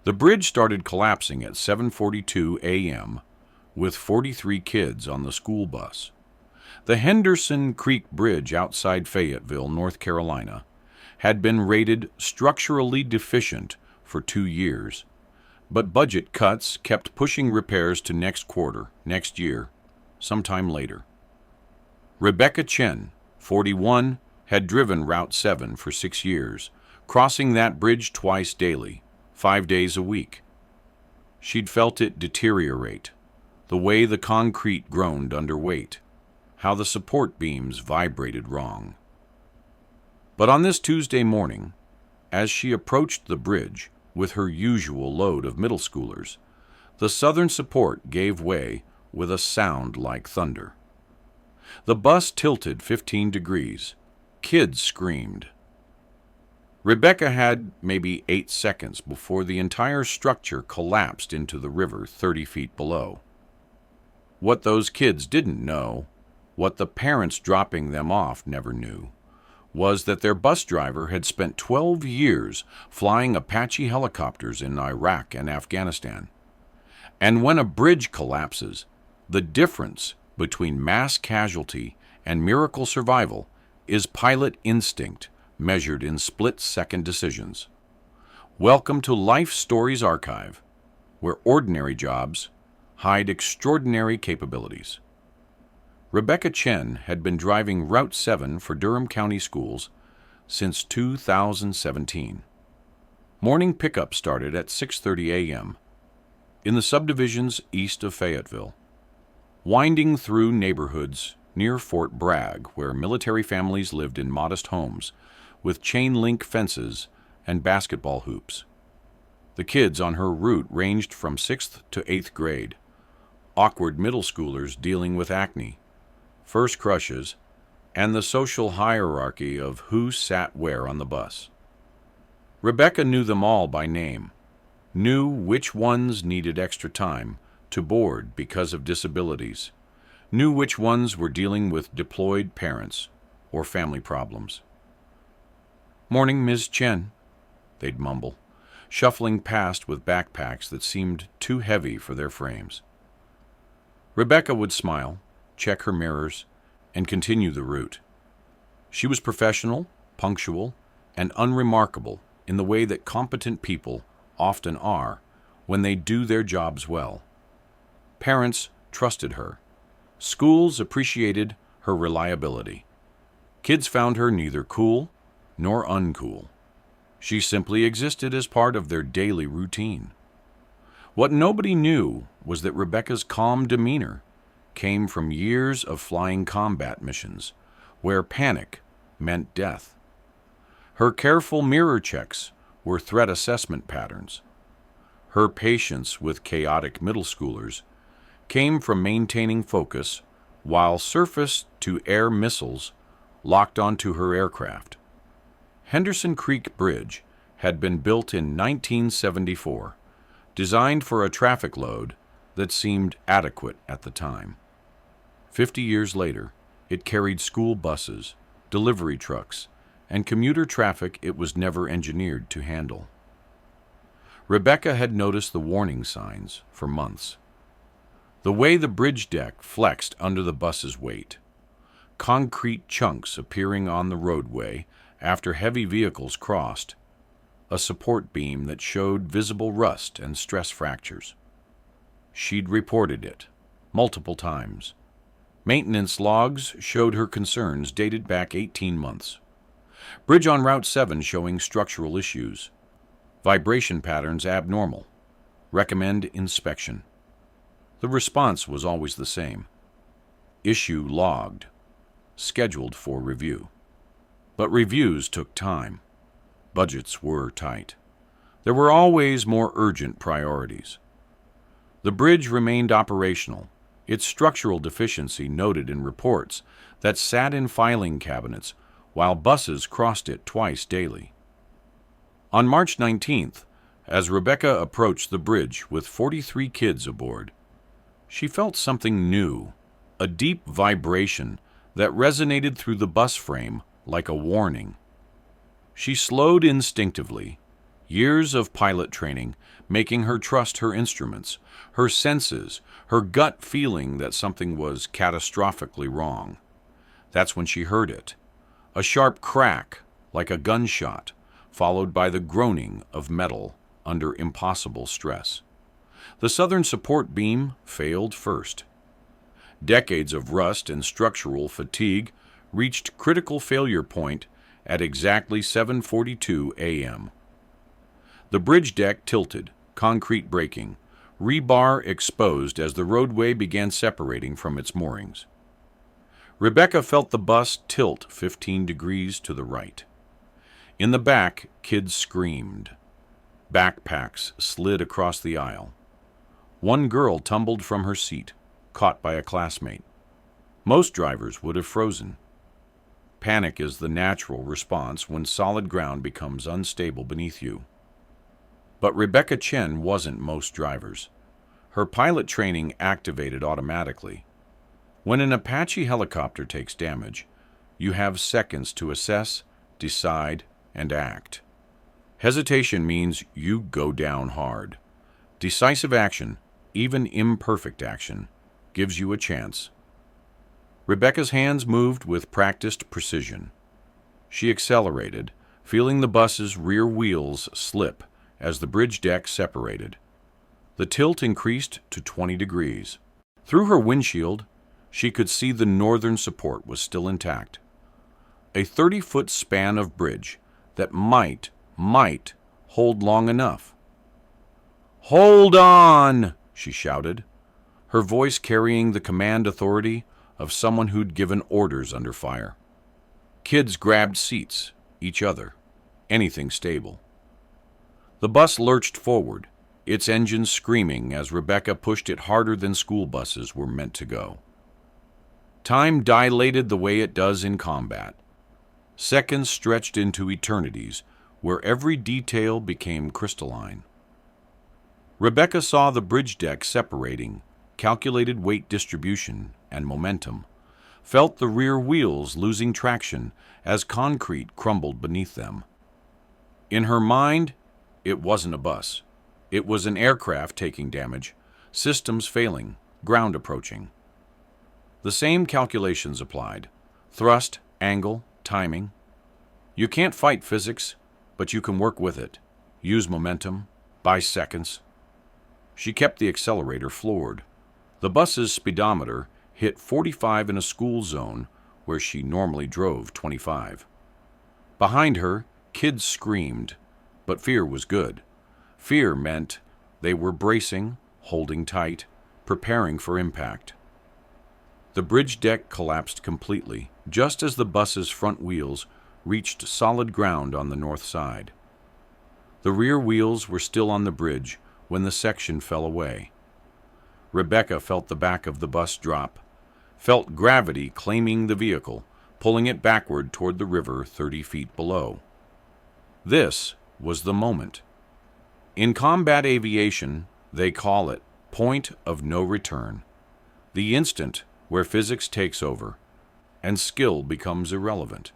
The bridge started collapsing at 7:42 a.m. with 43 kids on the school bus. The Henderson Creek Bridge outside Fayetteville, North Carolina, had been rated structurally deficient for 2 years, but budget cuts kept pushing repairs to next year, sometime later. Rebecca Chen, 41, had driven Route 7 for 6 years, crossing that bridge twice daily, 5 days a week. She'd felt it deteriorate, the way the concrete groaned under weight, how the support beams vibrated wrong. But on this Tuesday morning, as she approached the bridge with her usual load of middle schoolers, the southern support gave way with a sound like thunder. The bus tilted 15 degrees. Kids screamed. Rebecca had maybe 8 seconds before the entire structure collapsed into the river 30 feet below. What those kids didn't know, what the parents dropping them off never knew, was that their bus driver had spent 12 years flying Apache helicopters in Iraq and Afghanistan. And when a bridge collapses, the difference between mass casualty and miracle survival is pilot instinct measured in split-second decisions. Welcome to Life Stories Archive, where ordinary jobs hide extraordinary capabilities. Rebecca Chen had been driving Route 7 for Durham County Schools since 2017. Morning pickup started at 6:30 a.m. in the subdivisions east of Fayetteville, winding through neighborhoods near Fort Bragg, where military families lived in modest homes with chain-link fences and basketball hoops. The kids on her route ranged from 6th to 8th grade, awkward middle schoolers dealing with acne, first crushes, and the social hierarchy of who sat where on the bus. Rebecca knew them all by name, knew which ones needed extra time to board because of disabilities, knew which ones were dealing with deployed parents or family problems. "Morning, Ms. Chen," they'd mumble, shuffling past with backpacks that seemed too heavy for their frames. Rebecca would smile, check her mirrors, and continue the route. She was professional, punctual, and unremarkable in the way that competent people often are when they do their jobs well. Parents trusted her. Schools appreciated her reliability. Kids found her neither cool nor uncool. She simply existed as part of their daily routine. What nobody knew was that Rebecca's calm demeanor came from years of flying combat missions, where panic meant death. Her careful mirror checks were threat assessment patterns. Her patience with chaotic middle schoolers came from maintaining focus while surface-to-air missiles locked onto her aircraft. Henderson Creek Bridge had been built in 1974, designed for a traffic load that seemed adequate at the time. 50 years later, it carried school buses, delivery trucks, and commuter traffic it was never engineered to handle. Rebecca had noticed the warning signs for months. The way the bridge deck flexed under the bus's weight, concrete chunks appearing on the roadway after heavy vehicles crossed, a support beam that showed visible rust and stress fractures. She'd reported it multiple times. Maintenance logs showed her concerns dated back 18 months. Bridge on Route 7 showing structural issues. Vibration patterns abnormal. Recommend inspection. The response was always the same. Issue logged. Scheduled for review. But reviews took time. Budgets were tight. There were always more urgent priorities. The bridge remained operational, its structural deficiency noted in reports that sat in filing cabinets while buses crossed it twice daily. On March 19th, as Rebecca approached the bridge with 43 kids aboard, she felt something new, a deep vibration that resonated through the bus frame like a warning. She slowed instinctively, Years of pilot training, making her trust her instruments, her senses, her gut feeling that something was catastrophically wrong. That's when she heard it. A sharp crack, like a gunshot, followed by the groaning of metal under impossible stress. The southern support beam failed first. Decades of rust and structural fatigue reached critical failure point at exactly 7:42 a.m. The bridge deck tilted, concrete breaking, rebar exposed as the roadway began separating from its moorings. Rebecca felt the bus tilt 15 degrees to the right. In the back, kids screamed. Backpacks slid across the aisle. One girl tumbled from her seat, caught by a classmate. Most drivers would have frozen. Panic is the natural response when solid ground becomes unstable beneath you. But Rebecca Chen wasn't most drivers. Her pilot training activated automatically. When an Apache helicopter takes damage, you have seconds to assess, decide, and act. Hesitation means you go down hard. Decisive action, even imperfect action, gives you a chance. Rebecca's hands moved with practiced precision. She accelerated, feeling the bus's rear wheels slip as the bridge deck separated. The tilt increased to 20 degrees. Through her windshield, she could see the northern support was still intact. A 30-foot span of bridge that might hold long enough. "Hold on!" she shouted, her voice carrying the command authority of someone who'd given orders under fire. Kids grabbed seats, each other, anything stable. The bus lurched forward, its engine screaming as Rebecca pushed it harder than school buses were meant to go. Time dilated the way it does in combat. Seconds stretched into eternities, where every detail became crystalline. Rebecca saw the bridge deck separating, calculated weight distribution and momentum, felt the rear wheels losing traction as concrete crumbled beneath them. In her mind, it wasn't a bus. It was an aircraft taking damage, systems failing, ground approaching. The same calculations applied: thrust, angle, timing. You can't fight physics, but you can work with it. Use momentum, buy seconds. She kept the accelerator floored. The bus's speedometer hit 45 in a school zone where she normally drove 25. Behind her, kids screamed, but fear was good. Fear meant they were bracing, holding tight, preparing for impact. The bridge deck collapsed completely, just as the bus's front wheels reached solid ground on the north side. The rear wheels were still on the bridge when the section fell away. Rebecca felt the back of the bus drop, felt gravity claiming the vehicle, pulling it backward toward the river 30 feet below. This was the moment. In combat aviation, they call it point of no return, the instant where physics takes over and skill becomes irrelevant.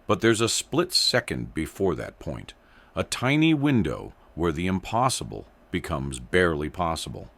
But there's a split second before that point, a tiny window where the impossible becomes barely possible.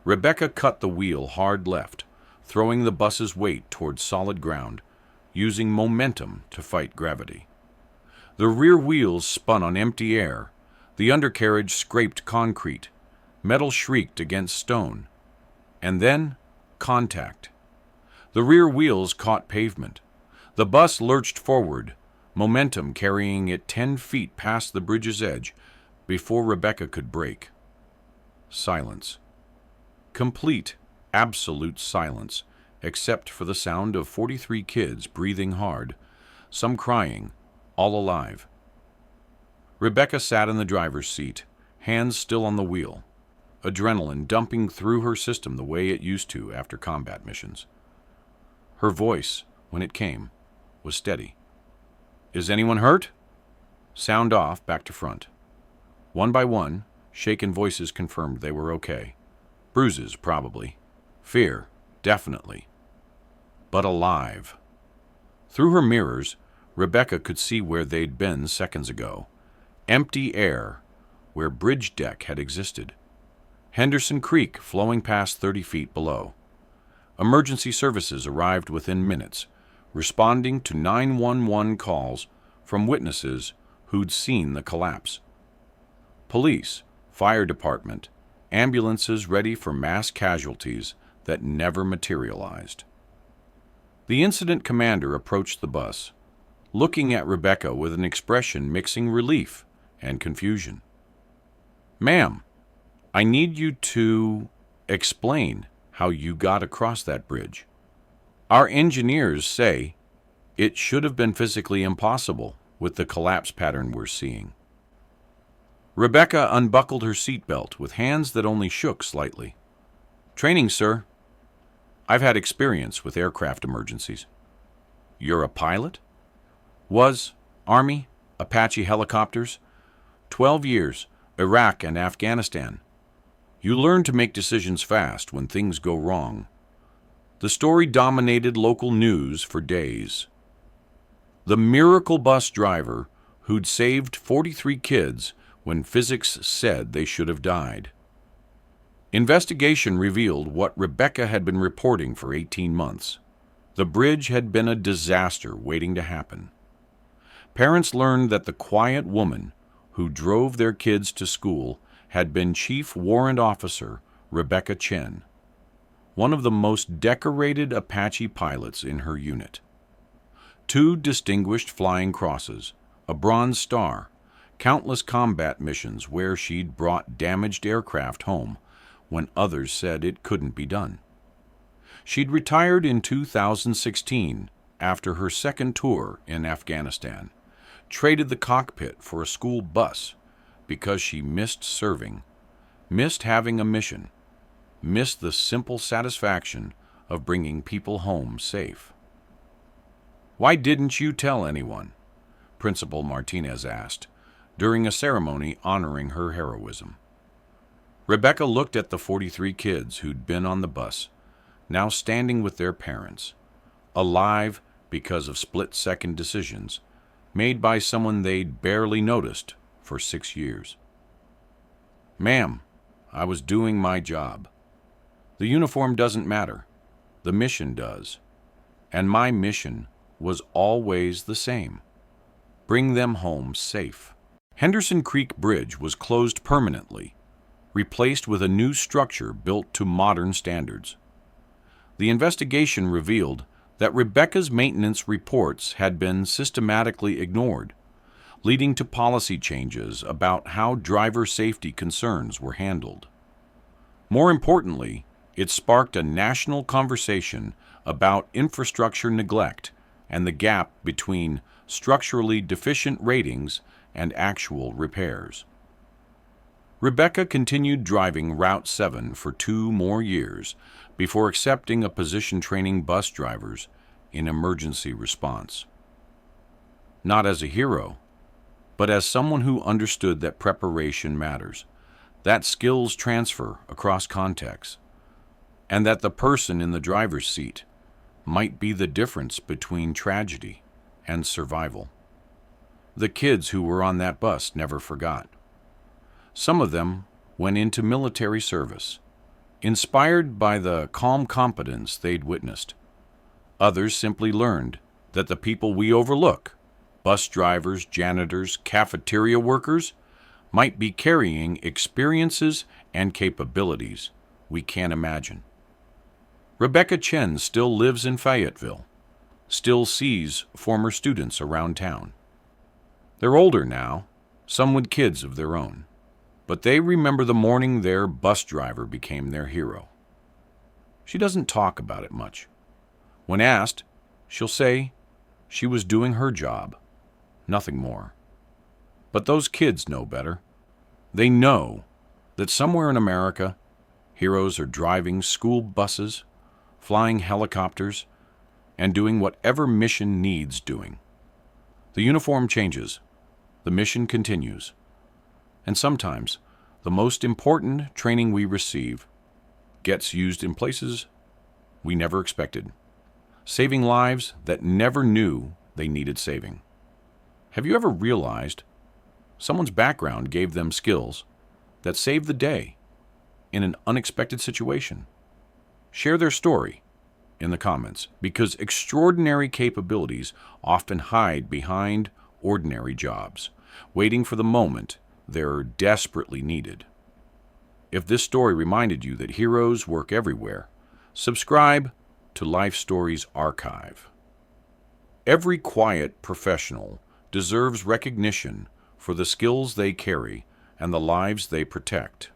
Rebecca cut the wheel hard left, throwing the bus's weight toward solid ground, using momentum to fight gravity. The rear wheels spun on empty air, the undercarriage scraped concrete, metal shrieked against stone, and then contact. The rear wheels caught pavement. The bus lurched forward, momentum carrying it 10 feet past the bridge's edge before Rebecca could brake. Silence. Complete, absolute silence, except for the sound of 43 kids breathing hard, some crying, all alive. Rebecca sat in the driver's seat, hands still on the wheel, adrenaline dumping through her system the way it used to after combat missions. Her voice, when it came, was steady. "Is anyone hurt?" Sound off, back to front. One by one, shaken voices confirmed they were okay. Bruises, probably. Fear, definitely. But alive. Through her mirrors, Rebecca could see where they'd been seconds ago. Empty air where bridge deck had existed. Henderson Creek flowing past 30 feet below. Emergency services arrived within minutes, responding to 911 calls from witnesses who'd seen the collapse. Police, fire department, ambulances ready for mass casualties that never materialized. The incident commander approached the bus, looking at Rebecca with an expression mixing relief and confusion. "Ma'am, I need you to explain how you got across that bridge. Our engineers say it should have been physically impossible with the collapse pattern we're seeing." Rebecca unbuckled her seatbelt with hands that only shook slightly. "Training, sir. I've had experience with aircraft emergencies." "You're a pilot?" "Was. Army, Apache helicopters. 12 years, Iraq and Afghanistan. You learn to make decisions fast when things go wrong." The story dominated local news for days. The miracle bus driver who'd saved 43 kids when physics said they should have died. Investigation revealed what Rebecca had been reporting for 18 months. The bridge had been a disaster waiting to happen. Parents learned that the quiet woman who drove their kids to school had been Chief Warrant Officer Rebecca Chen, one of the most decorated Apache pilots in her unit. 2 distinguished flying crosses, a Bronze Star, countless combat missions where she'd brought damaged aircraft home when others said it couldn't be done. She'd retired in 2016 after her second tour in Afghanistan, traded the cockpit for a school bus because she missed serving, missed having a mission, missed the simple satisfaction of bringing people home safe. "Why didn't you tell anyone?" Principal Martinez asked, during a ceremony honoring her heroism. Rebecca looked at the 43 kids who'd been on the bus, now standing with their parents, alive because of split-second decisions made by someone they'd barely noticed for 6 years. "Ma'am, I was doing my job. The uniform doesn't matter. The mission does. And my mission was always the same. Bring them home safe." Henderson Creek Bridge was closed permanently, replaced with a new structure built to modern standards. The investigation revealed that Rebecca's maintenance reports had been systematically ignored, leading to policy changes about how driver safety concerns were handled. More importantly, it sparked a national conversation about infrastructure neglect and the gap between structurally deficient ratings and actual repairs. Rebecca continued driving Route 7 for 2 more years before accepting a position training bus drivers in emergency response. Not as a hero, but as someone who understood that preparation matters, that skills transfer across contexts, and that the person in the driver's seat might be the difference between tragedy and survival. The kids who were on that bus never forgot. Some of them went into military service, inspired by the calm competence they'd witnessed. Others simply learned that the people we overlook, bus drivers, janitors, cafeteria workers, might be carrying experiences and capabilities we can't imagine. Rebecca Chen still lives in Fayetteville, still sees former students around town. They're older now, some with kids of their own, but they remember the morning their bus driver became their hero. She doesn't talk about it much. When asked, she'll say she was doing her job, nothing more. But those kids know better. They know that somewhere in America, heroes are driving school buses, flying helicopters, and doing whatever mission needs doing. The uniform changes. The mission continues. And sometimes, the most important training we receive gets used in places we never expected, saving lives that never knew they needed saving. Have you ever realized Someone's background gave them skills that saved the day in an unexpected situation. Share their story in the comments because extraordinary capabilities often hide behind ordinary jobs, waiting for the moment they're desperately needed. If this story reminded you that heroes work everywhere, subscribe to Life Stories Archive. Every quiet professional deserves recognition for the skills they carry and the lives they protect.